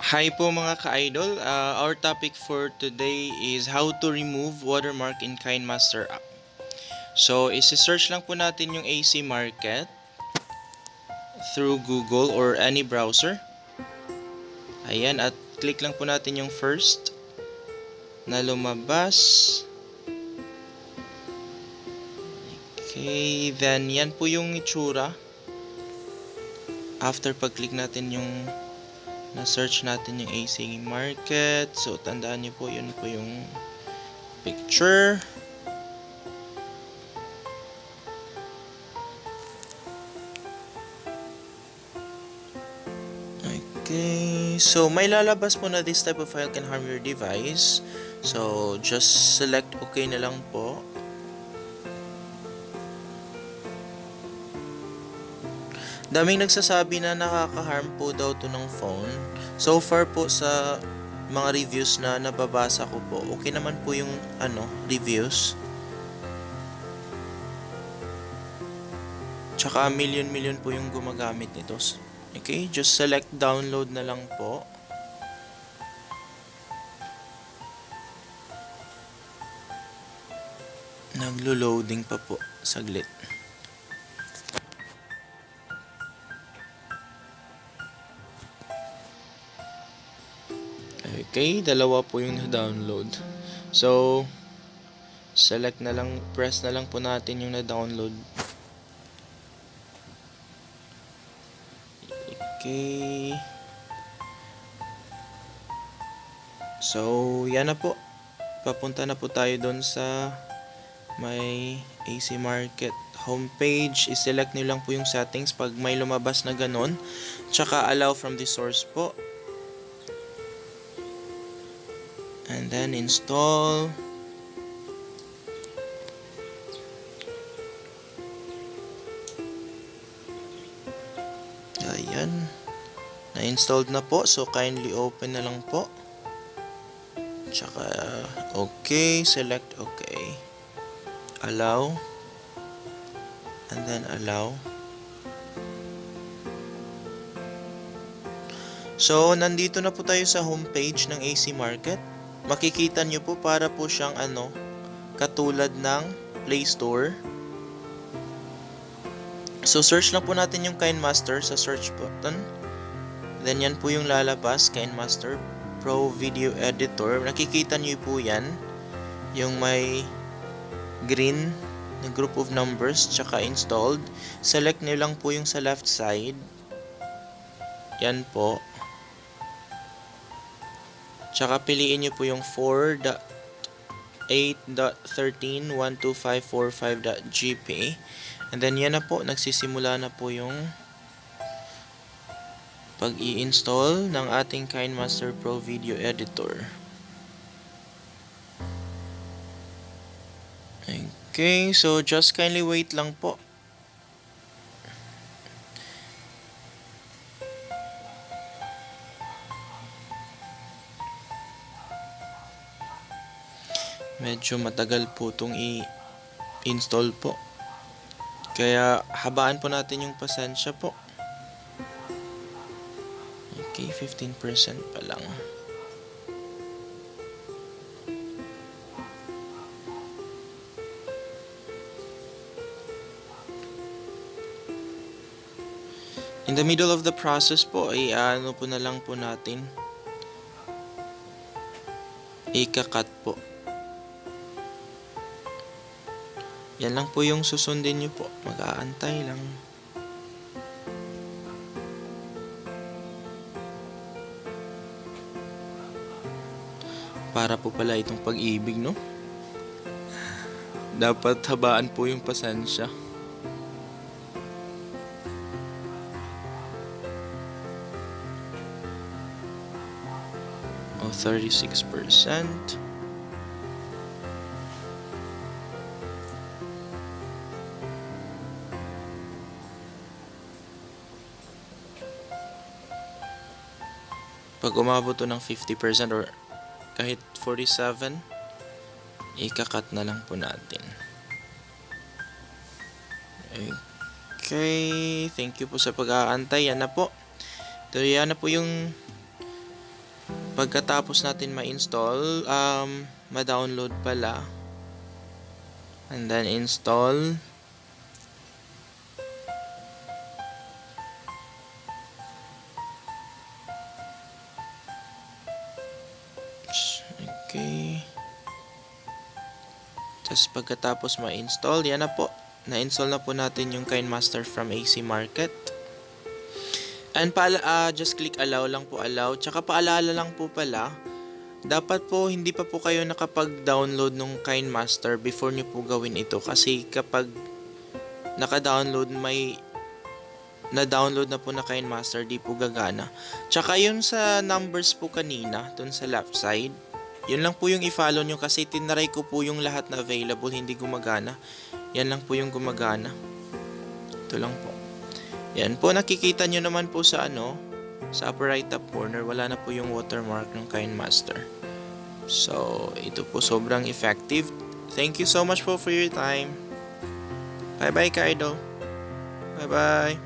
Hi po mga ka-idol. Our topic for today is how to remove watermark in kinemaster app. So, isi-search lang po natin yung AC Market through Google or any browser. Ayan, at click lang po natin yung first na lumabas. Okay, then yan po yung itsura. After pag-click natin yung na-search natin yung AC Market. So, tandaan niyo po, yun po yung picture. Okay, so may lalabas po na this type of file can harm your device. So, just select okay na lang po. Daming nagsasabi na nakaka-harm po daw to ng phone. So far po sa mga reviews na nababasa ko po, okay naman po yung reviews. Tsaka million po yung gumagamit nito. Okay, just select download na lang po. Naglo-loading pa po, saglit. Okay, dalawa po yung na-download. So, select na lang, press na lang po natin yung na-download. Okay. So, yan na po. Papunta na po tayo doon sa may AC Market homepage. I-select nyo lang po yung settings pag may lumabas na ganon. Tsaka allow from the source po. And then install. Ayan. Na-installed na po. So, kindly open na lang po. Tsaka, okay. Select okay. Allow. And then allow. So, nandito na po tayo sa homepage ng AC Market. Makikita nyo po para po siyang katulad ng Play Store. So, search lang po natin yung kinemaster sa search button. Then, yan po yung lalabas, kinemaster Pro Video Editor. Nakikita nyo po yan. Yung may green na group of numbers, tsaka installed. Select nyo lang po yung sa left side. Yan po. Tsaka piliin nyo po yung 4.8.13.12545.gp. And then yan na po, nagsisimula na po yung pag-i-install ng ating kinemaster Pro Video Editor. Okay, so just kindly wait lang po. Medyo matagal po itong i-install po. Kaya habaan po natin yung pasensya po. Okay, 15% pa lang. In the middle of the process po, po na lang po natin. Ika-cut po. Yan lang po yung susundin nyo po. Mag-aantay lang. Para po pala itong pag-ibig, no? Dapat habaan po yung pasensya. O, 36%. Pag umabot to ng 50% or kahit 47, ika-cut na lang po natin. Okay, thank you po sa pag-aantay. Yan na po. Ito yan na po yung Pagkatapos natin ma-install, ma-download pala. And then install. Okay. Tapos pagkatapos ma-install, yan na po. Na-install na po natin yung KineMaster from AC Market. And just click allow lang po, allow. Tsaka paalala lang po pala, dapat po hindi pa po kayo nakapag-download ng KineMaster before nyo po gawin ito. Kasi kapag naka-download, may na-download na po na KineMaster, di po gagana. Tsaka yun sa numbers po kanina, dun sa left side, yun lang po yung i-follow nyo kasi tinaray ko po yung lahat na available, hindi gumagana. Yan lang po yung gumagana. Ito lang po. Yan po, nakikita nyo naman po sa sa upper right top corner, wala na po yung watermark ng KineMaster. So, ito po sobrang effective. Thank you so much po for your time. Bye-bye, ka-idol. Bye-bye.